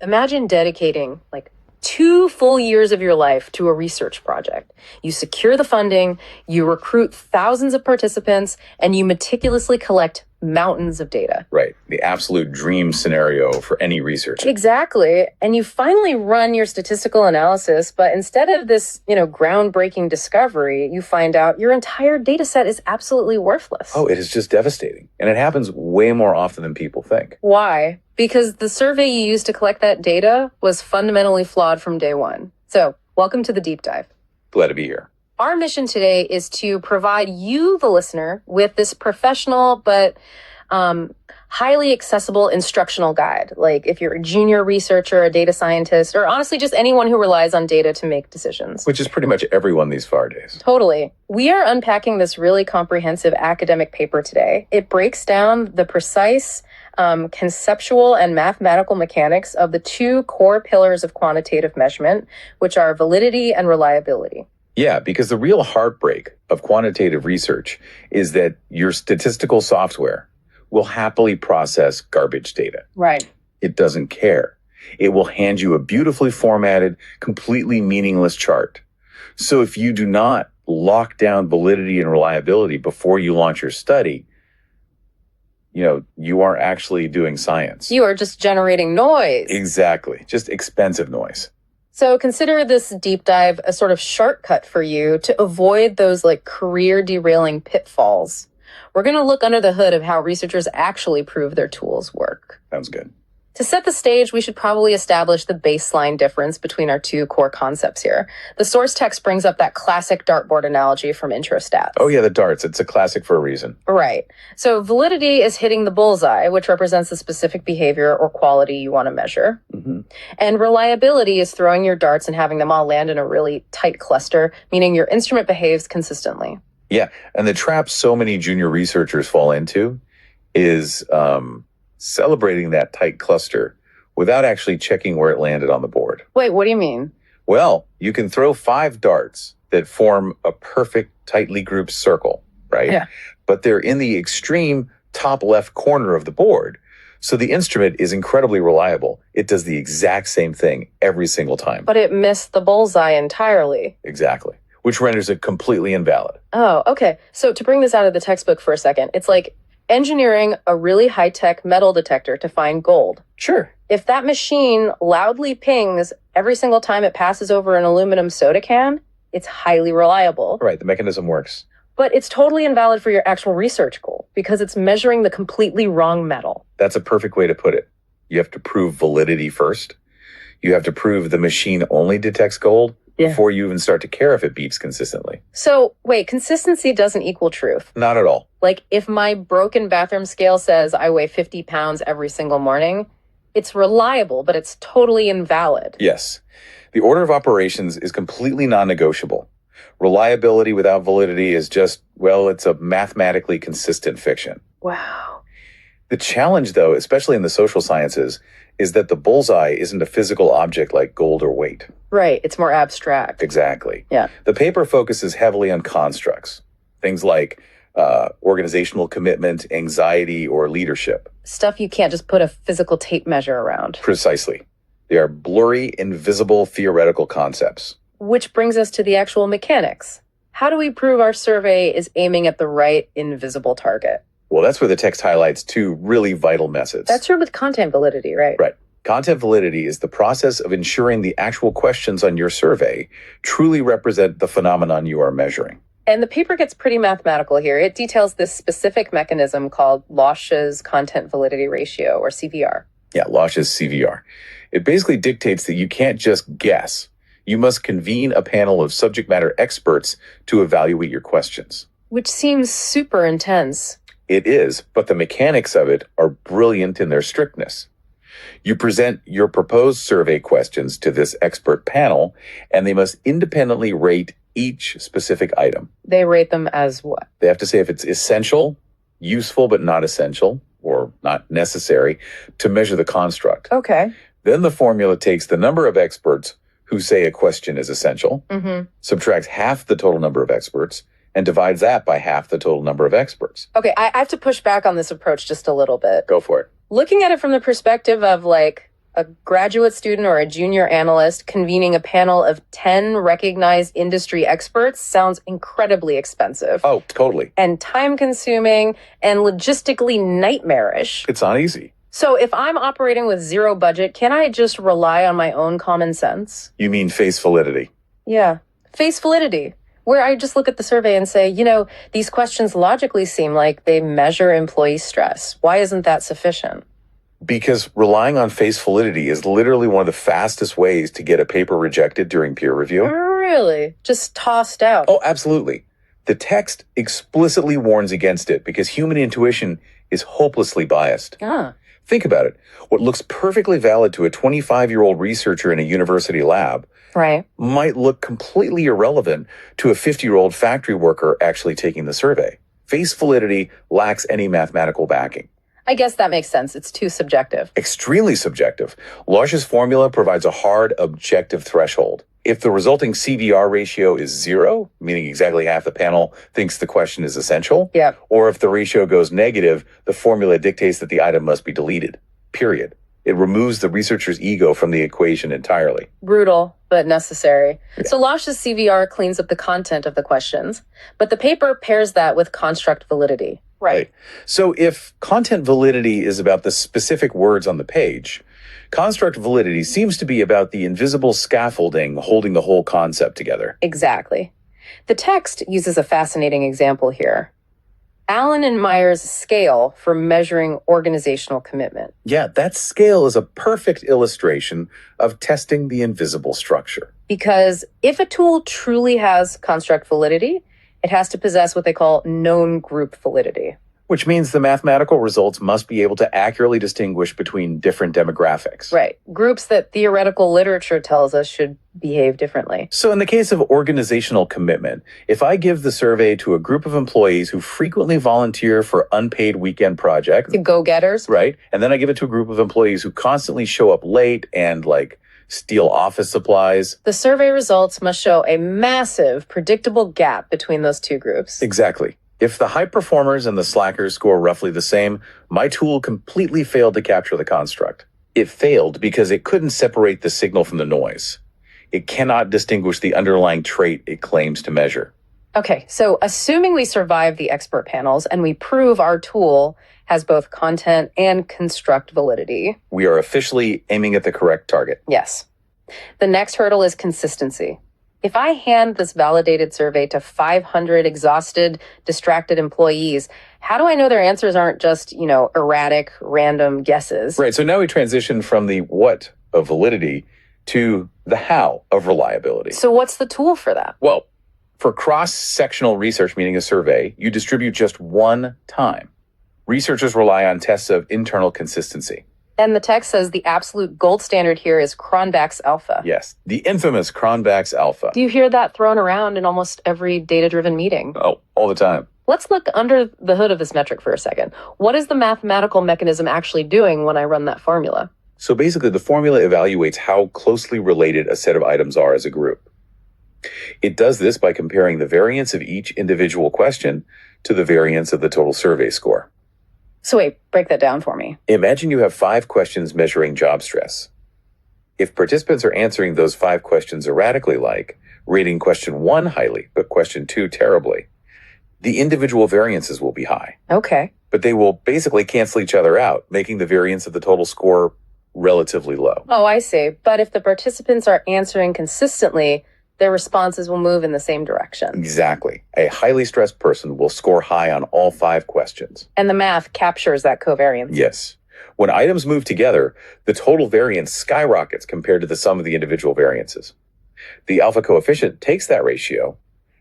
Imagine dedicating like 2 full years of your life to a research project. You secure the funding, you recruit thousands of participants, and you meticulously collect mountains of data. Right. The absolute dream scenario for any researcher. Exactly. And you finally run your statistical analysis, but instead of this, groundbreaking discovery, you find out your entire data set is absolutely worthless. Oh, it is just devastating. And it happens way more often than people think. Why? Because the survey you used to collect that data was fundamentally flawed from day one. So, welcome to the deep dive. Glad to be here. Our mission today is to provide you, the listener, with this professional but highly accessible instructional guide. Like if you're a junior researcher, a data scientist, or honestly just anyone who relies on data to make decisions. Which is pretty much everyone these far days. Totally. We are unpacking this really comprehensive academic paper today. It breaks down the precise conceptual and mathematical mechanics of the 2 core pillars of quantitative measurement, which are validity and reliability. Yeah, because the real heartbreak of quantitative research is that your statistical software will happily process garbage data. Right. It doesn't care. It will hand you a beautifully formatted, completely meaningless chart. So if you do not lock down validity and reliability before you launch your study, you are actually doing science. You are just generating noise. Exactly. Just expensive noise. So consider this deep dive a sort of shortcut for you to avoid those career derailing pitfalls. We're going to look under the hood of how researchers actually prove their tools work. Sounds good. To set the stage, we should probably establish the baseline difference between our 2 core concepts here. The source text brings up that classic dartboard analogy from intro stats. Oh yeah, the darts. It's a classic for a reason. Right. So validity is hitting the bullseye, which represents the specific behavior or quality you want to measure. Mm-hmm. And reliability is throwing your darts and having them all land in a really tight cluster, meaning your instrument behaves consistently. Yeah, and the trap so many junior researchers fall into is celebrating that tight cluster without actually checking where it landed on the board. Wait, what do you mean? Well, you can throw 5 darts that form a perfect tightly grouped circle, right? Yeah. But they're in the extreme top left corner of the board. So the instrument is incredibly reliable. It does the exact same thing every single time. But it missed the bullseye entirely. Exactly. Which renders it completely invalid. Oh, okay. So to bring this out of the textbook for a second, it's like engineering a really high-tech metal detector to find gold. Sure. If that machine loudly pings every single time it passes over an aluminum soda can, it's highly reliable. Right, the mechanism works. But it's totally invalid for your actual research goal because it's measuring the completely wrong metal. That's a perfect way to put it. You have to prove validity first. You have to prove the machine only detects gold before you even start to care if it beeps consistently. So, wait, consistency doesn't equal truth. Not at all. Like, if my broken bathroom scale says I weigh 50 pounds every single morning, it's reliable, but it's totally invalid. Yes. The order of operations is completely non-negotiable. Reliability without validity is just, it's a mathematically consistent fiction. Wow. The challenge, though, especially in the social sciences, is that the bullseye isn't a physical object like gold or weight. Right. It's more abstract. Exactly. Yeah. The paper focuses heavily on constructs, things like organizational commitment, anxiety, or leadership. Stuff you can't just put a physical tape measure around. Precisely. They are blurry, invisible, theoretical concepts. Which brings us to the actual mechanics. How do we prove our survey is aiming at the right invisible target? Well, that's where the text highlights 2 really vital methods. That's true with content validity, right? Right. Content validity is the process of ensuring the actual questions on your survey truly represent the phenomenon you are measuring. And the paper gets pretty mathematical here. It details this specific mechanism called Losch's content validity ratio, or CVR. Yeah, Losch's CVR. It basically dictates that you can't just guess. You must convene a panel of subject matter experts to evaluate your questions. Which seems super intense. It is, but the mechanics of it are brilliant in their strictness. You present your proposed survey questions to this expert panel, and they must independently rate each specific item. They rate them as what? They have to say if it's essential, useful but not essential, or not necessary, to measure the construct. Okay. Then the formula takes the number of experts who say a question is essential, subtracts half the total number of experts, and divides that by half the total number of experts. Okay, I have to push back on this approach just a little bit. Go for it. Looking at it from the perspective of A graduate student or a junior analyst convening a panel of 10 recognized industry experts sounds incredibly expensive. Oh, totally. And time-consuming and logistically nightmarish. It's not easy. So if I'm operating with zero budget, can I just rely on my own common sense? You mean face validity? Yeah, face validity, where I just look at the survey and say, these questions logically seem like they measure employee stress. Why isn't that sufficient? Because relying on face validity is literally one of the fastest ways to get a paper rejected during peer review. Really? Just tossed out? Oh, absolutely. The text explicitly warns against it because human intuition is hopelessly biased. Think about it. What looks perfectly valid to a 25-year-old researcher in a university lab might look completely irrelevant to a 50-year-old factory worker actually taking the survey. Face validity lacks any mathematical backing. I guess that makes sense. It's too subjective. Extremely subjective. Lodge's formula provides a hard, objective threshold. If the resulting CVR ratio is 0, meaning exactly half the panel thinks the question is essential, or if the ratio goes negative, the formula dictates that the item must be deleted. Period. It removes the researcher's ego from the equation entirely. Brutal, but necessary. Yeah. So Lodge's CVR cleans up the content of the questions, but the paper pairs that with construct validity. Right. So if content validity is about the specific words on the page, construct validity seems to be about the invisible scaffolding holding the whole concept together. Exactly. The text uses a fascinating example here. Allen and Meyer's scale for measuring organizational commitment. Yeah, that scale is a perfect illustration of testing the invisible structure. Because if a tool truly has construct validity, it has to possess what they call known group validity. Which means the mathematical results must be able to accurately distinguish between different demographics. Right. Groups that theoretical literature tells us should behave differently. So in the case of organizational commitment, if I give the survey to a group of employees who frequently volunteer for unpaid weekend projects. The go-getters. Right. And then I give it to a group of employees who constantly show up late and steal office supplies. The survey results must show a massive, predictable gap between those two groups. Exactly. If the high performers and the slackers score roughly the same, my tool completely failed to capture the construct. It failed because it couldn't separate the signal from the noise. It cannot distinguish the underlying trait it claims to measure. Okay, so assuming we survive the expert panels and we prove our tool has both content and construct validity, we are officially aiming at the correct target. Yes. The next hurdle is consistency. If I hand this validated survey to 500 exhausted, distracted employees, how do I know their answers aren't just, erratic, random guesses? Right. So now we transition from the what of validity to the how of reliability. So what's the tool for that? Well, for cross-sectional research, meaning a survey, you distribute just one time. Researchers rely on tests of internal consistency. And the text says the absolute gold standard here is Cronbach Alpha. Yes, the infamous Cronbach Alpha. Do you hear that thrown around in almost every data-driven meeting? Oh, all the time. Let's look under the hood of this metric for a second. What is the mathematical mechanism actually doing when I run that formula? So basically, the formula evaluates how closely related a set of items are as a group. It does this by comparing the variance of each individual question to the variance of the total survey score. So wait, break that down for me. Imagine you have 5 questions measuring job stress. If participants are answering those 5 questions erratically, rating question 1 highly, but question 2 terribly, the individual variances will be high. Okay. But they will basically cancel each other out, making the variance of the total score relatively low. Oh, I see. But if the participants are answering consistently, their responses will move in the same direction. Exactly. A highly stressed person will score high on all 5 questions. And the math captures that covariance. Yes. When items move together, the total variance skyrockets compared to the sum of the individual variances. The alpha coefficient takes that ratio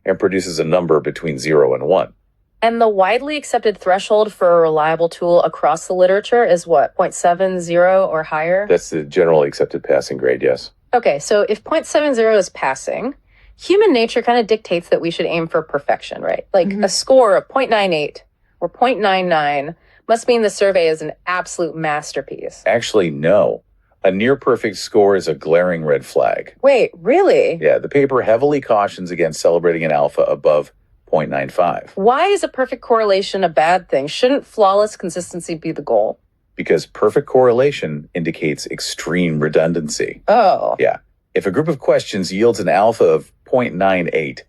and produces a number between 0 and 1. And the widely accepted threshold for a reliable tool across the literature is what, 0.70 or higher? That's the generally accepted passing grade, yes. Okay, so if 0.70 is passing, human nature kind of dictates that we should aim for perfection, right? A score of 0.98 or 0.99 must mean the survey is an absolute masterpiece. Actually, no. A near-perfect score is a glaring red flag. Wait, really? Yeah, the paper heavily cautions against celebrating an alpha above 0.95. Why is a perfect correlation a bad thing? Shouldn't flawless consistency be the goal? because perfect correlation indicates extreme redundancy. Oh. Yeah. If a group of questions yields an alpha of 0.98,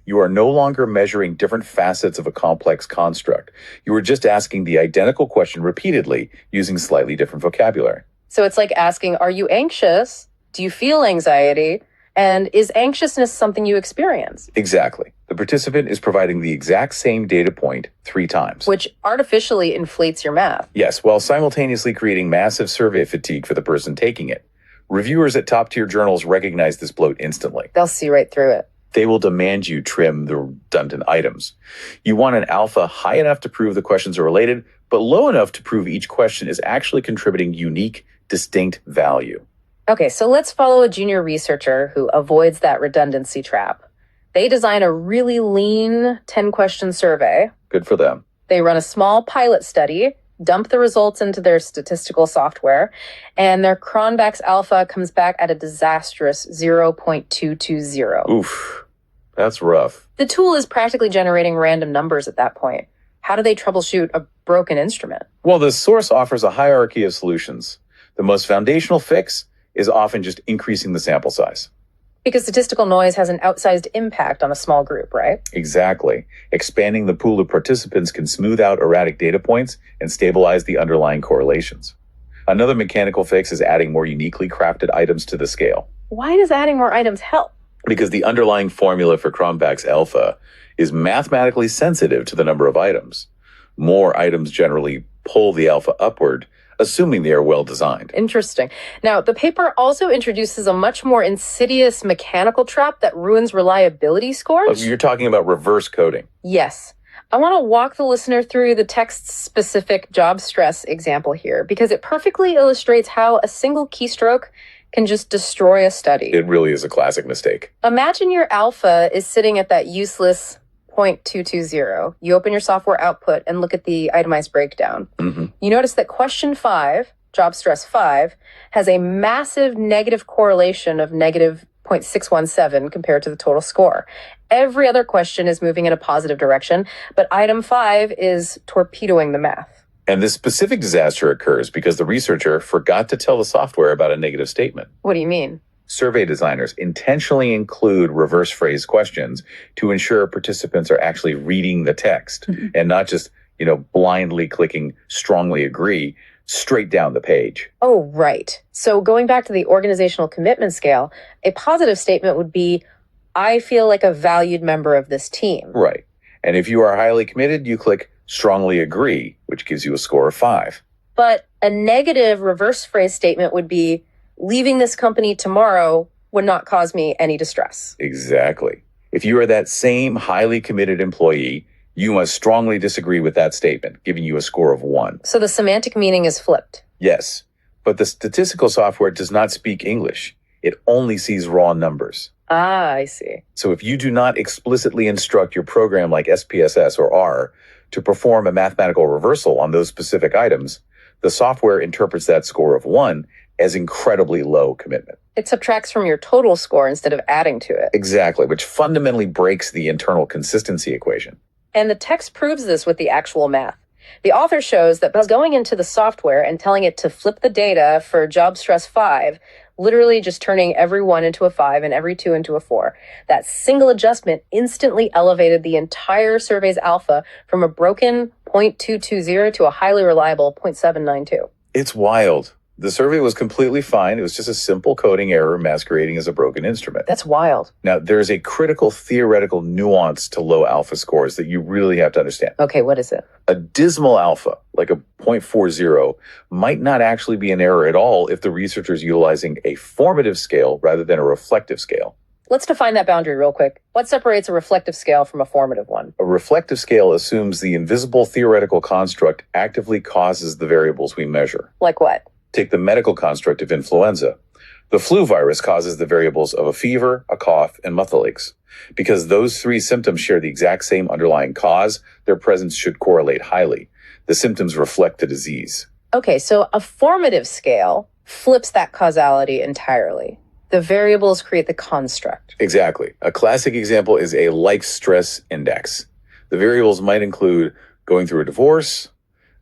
you are no longer measuring different facets of a complex construct. You are just asking the identical question repeatedly using slightly different vocabulary. So it's like asking, are you anxious? Do you feel anxiety? And is anxiousness something you experience? Exactly. The participant is providing the exact same data point 3 times. Which artificially inflates your math. Yes, while simultaneously creating massive survey fatigue for the person taking it. Reviewers at top-tier journals recognize this bloat instantly. They'll see right through it. They will demand you trim the redundant items. You want an alpha high enough to prove the questions are related, but low enough to prove each question is actually contributing unique, distinct value. Okay, so let's follow a junior researcher who avoids that redundancy trap. They design a really lean 10-question survey. Good for them. They run a small pilot study, dump the results into their statistical software, and their Cronbach Alpha comes back at a disastrous 0.220. Oof, that's rough. The tool is practically generating random numbers at that point. How do they troubleshoot a broken instrument? Well, the source offers a hierarchy of solutions. The most foundational fix is often just increasing the sample size. Because statistical noise has an outsized impact on a small group, right? Exactly. Expanding the pool of participants can smooth out erratic data points and stabilize the underlying correlations. Another mechanical fix is adding more uniquely crafted items to the scale. Why does adding more items help? Because the underlying formula for Cronbach's alpha is mathematically sensitive to the number of items. More items generally pull the alpha upward, assuming they are well designed. Interesting. Now, the paper also introduces a much more insidious mechanical trap that ruins reliability scores. You're talking about reverse coding. Yes. I want to walk the listener through the text-specific job stress example here because it perfectly illustrates how a single keystroke can just destroy a study. It really is a classic mistake. Imagine your alpha is sitting at that useless 0.220. You open your software output and look at the itemized breakdown. You notice that question 5, job stress 5, has a massive negative correlation of negative 0.617 compared to the total score. Every other question is moving in a positive direction, but item 5 is torpedoing the math. And this specific disaster occurs because the researcher forgot to tell the software about a negative statement. What do you mean? Survey designers intentionally include reverse phrase questions to ensure participants are actually reading the text and not just, blindly clicking strongly agree straight down the page. Oh, right. So going back to the organizational commitment scale, a positive statement would be, I feel like a valued member of this team. Right. And if you are highly committed, you click strongly agree, which gives you a score of 5. But a negative reverse phrase statement would be, leaving this company tomorrow would not cause me any distress. Exactly. If you are that same highly committed employee, you must strongly disagree with that statement, giving you a score of 1. So the semantic meaning is flipped. Yes, but the statistical software does not speak English. It only sees raw numbers. Ah, I see. So if you do not explicitly instruct your program like SPSS or R to perform a mathematical reversal on those specific items, the software interprets that score of 1 as incredibly low commitment. It subtracts from your total score instead of adding to it. Exactly, which fundamentally breaks the internal consistency equation. And the text proves this with the actual math. The author shows that by going into the software and telling it to flip the data for job stress 5, literally just turning every 1 into a 5 and every 2 into a 4, that single adjustment instantly elevated the entire survey's alpha from a broken 0.220 to a highly reliable 0.792. It's wild. The survey was completely fine. It was just a simple coding error masquerading as a broken instrument. That's wild. Now, there's a critical theoretical nuance to low alpha scores that you really have to understand. Okay, what is it? A dismal alpha, like a 0.40, might not actually be an error at all if the researcher is utilizing a formative scale rather than a reflective scale. Let's define that boundary real quick. What separates a reflective scale from a formative one? A reflective scale assumes the invisible theoretical construct actively causes the variables we measure. Like what? Take the medical construct of influenza. The flu virus causes the variables of a fever, a cough, and muscle aches. Because those 3 symptoms share the exact same underlying cause, their presence should correlate highly. The symptoms reflect the disease. Okay, so a formative scale flips that causality entirely. The variables create the construct. Exactly. A classic example is a life stress index. The variables might include going through a divorce,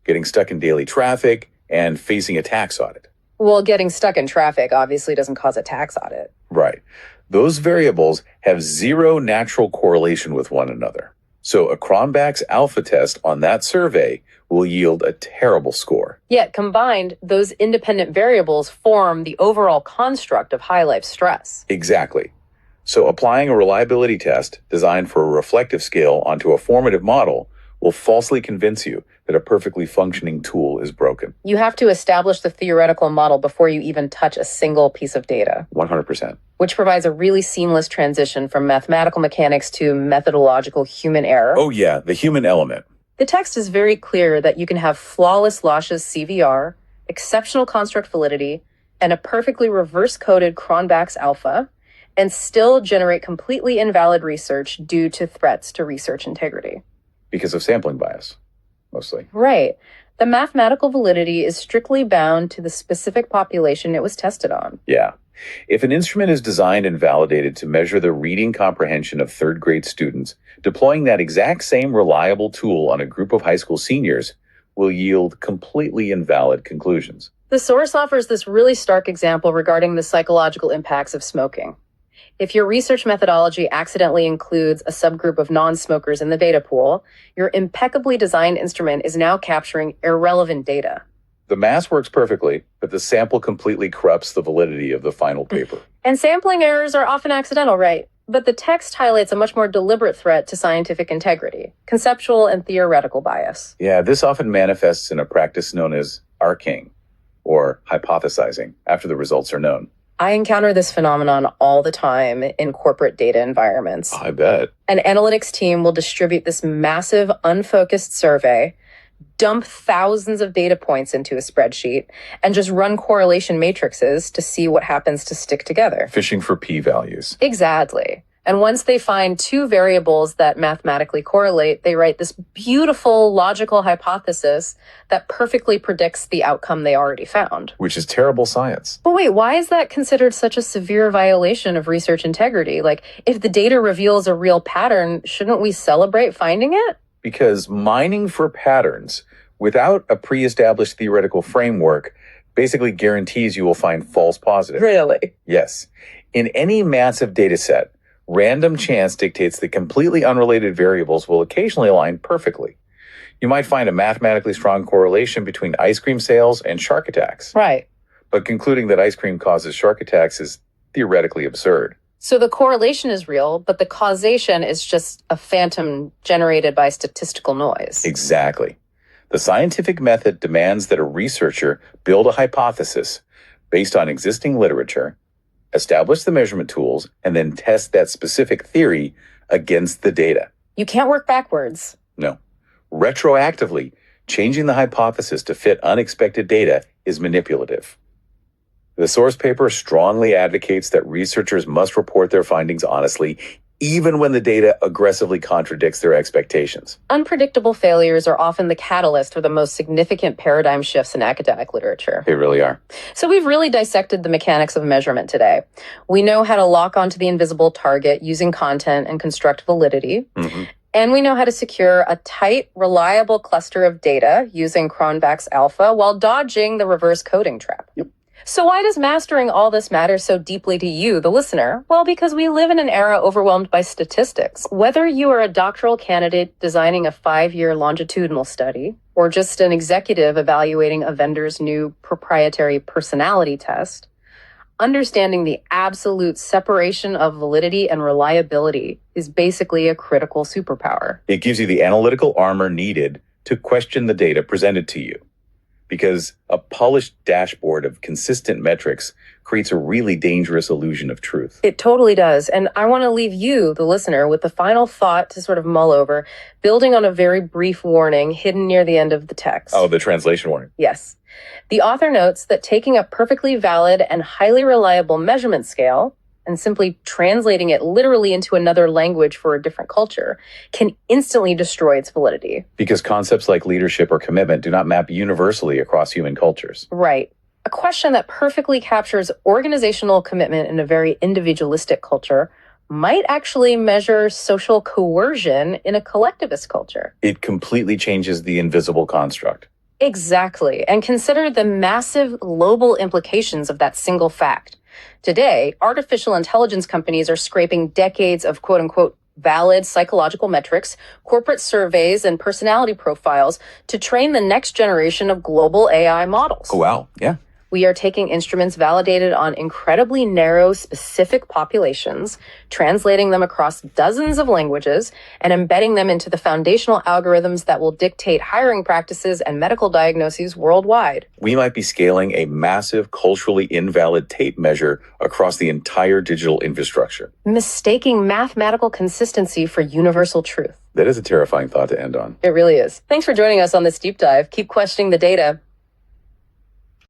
getting stuck in daily traffic, and facing a tax audit. Well, getting stuck in traffic obviously doesn't cause a tax audit. Right. Those variables have zero natural correlation with one another. So a Cronbach Alpha test on that survey will yield a terrible score. Yet combined, those independent variables form the overall construct of high life stress. Exactly. So applying a reliability test designed for a reflective scale onto a formative model will falsely convince you that a perfectly functioning tool is broken. You have to establish the theoretical model before you even touch a single piece of data. 100%. Which provides a really seamless transition from mathematical mechanics to methodological human error. Oh yeah, the human element. The text is very clear that you can have flawless Losch's CVR, exceptional construct validity, and a perfectly reverse-coded Cronbach Alpha, and still generate completely invalid research due to threats to research integrity. Because of sampling bias, mostly. Right. The mathematical validity is strictly bound to the specific population it was tested on. Yeah. If an instrument is designed and validated to measure the reading comprehension of third-grade students, deploying that exact same reliable tool on a group of high school seniors will yield completely invalid conclusions. The source offers this really stark example regarding the psychological impacts of smoking. If your research methodology accidentally includes a subgroup of non-smokers in the data pool, your impeccably designed instrument is now capturing irrelevant data. The math works perfectly, but the sample completely corrupts the validity of the final paper. And sampling errors are often accidental, right? But the text highlights a much more deliberate threat to scientific integrity, conceptual and theoretical bias. Yeah, this often manifests in a practice known as arcing, or hypothesizing, after the results are known. I encounter this phenomenon all the time in corporate data environments. I bet. An analytics team will distribute this massive, unfocused survey, dump thousands of data points into a spreadsheet, and just run correlation matrices to see what happens to stick together. Fishing for p-values. Exactly. And once they find two variables that mathematically correlate, they write this beautiful logical hypothesis that perfectly predicts the outcome they already found. Which is terrible science. But wait, why is that considered such a severe violation of research integrity? Like, if the data reveals a real pattern, shouldn't we celebrate finding it? Because mining for patterns without a pre-established theoretical framework basically guarantees you will find false positives. Really? Yes. In any massive data set, random chance dictates that completely unrelated variables will occasionally align perfectly. You might find a mathematically strong correlation between ice cream sales and shark attacks. Right. But concluding that ice cream causes shark attacks is theoretically absurd. So the correlation is real, but the causation is just a phantom generated by statistical noise. Exactly. The scientific method demands that a researcher build a hypothesis based on existing literature, establish the measurement tools, and then test that specific theory against the data. You can't work backwards. No. Retroactively, changing the hypothesis to fit unexpected data is manipulative. The source paper strongly advocates that researchers must report their findings honestly, even when the data aggressively contradicts their expectations. Unpredictable failures are often the catalyst for the most significant paradigm shifts in academic literature. They really are. So we've really dissected the mechanics of measurement today. We know how to lock onto the invisible target using content and construct validity. Mm-hmm. And we know how to secure a tight, reliable cluster of data using Cronbach Alpha while dodging the reverse coding trap. Yep. So why does mastering all this matter so deeply to you, the listener? Well, because we live in an era overwhelmed by statistics. Whether you are a doctoral candidate designing a 5-year longitudinal study, or just an executive evaluating a vendor's new proprietary personality test, understanding the absolute separation of validity and reliability is basically a critical superpower. It gives you the analytical armor needed to question the data presented to you. Because a polished dashboard of consistent metrics creates a really dangerous illusion of truth. It totally does. And I want to leave you, the listener, with the final thought to sort of mull over, building on a very brief warning hidden near the end of the text. Oh, the translation warning. Yes. The author notes that taking a perfectly valid and highly reliable measurement scale and simply translating it literally into another language for a different culture can instantly destroy its validity. Because concepts like leadership or commitment do not map universally across human cultures. Right. A question that perfectly captures organizational commitment in a very individualistic culture might actually measure social coercion in a collectivist culture. It completely changes the invisible construct. Exactly, and consider the massive global implications of that single fact. Today, artificial intelligence companies are scraping decades of quote unquote valid psychological metrics, corporate surveys, and personality profiles to train the next generation of global AI models. Oh, wow. Yeah. We are taking instruments validated on incredibly narrow, specific populations, translating them across dozens of languages, and embedding them into the foundational algorithms that will dictate hiring practices and medical diagnoses worldwide. We might be scaling a massive culturally invalid tape measure across the entire digital infrastructure. Mistaking mathematical consistency for universal truth. That is a terrifying thought to end on. It really is. Thanks for joining us on this deep dive. Keep questioning the data.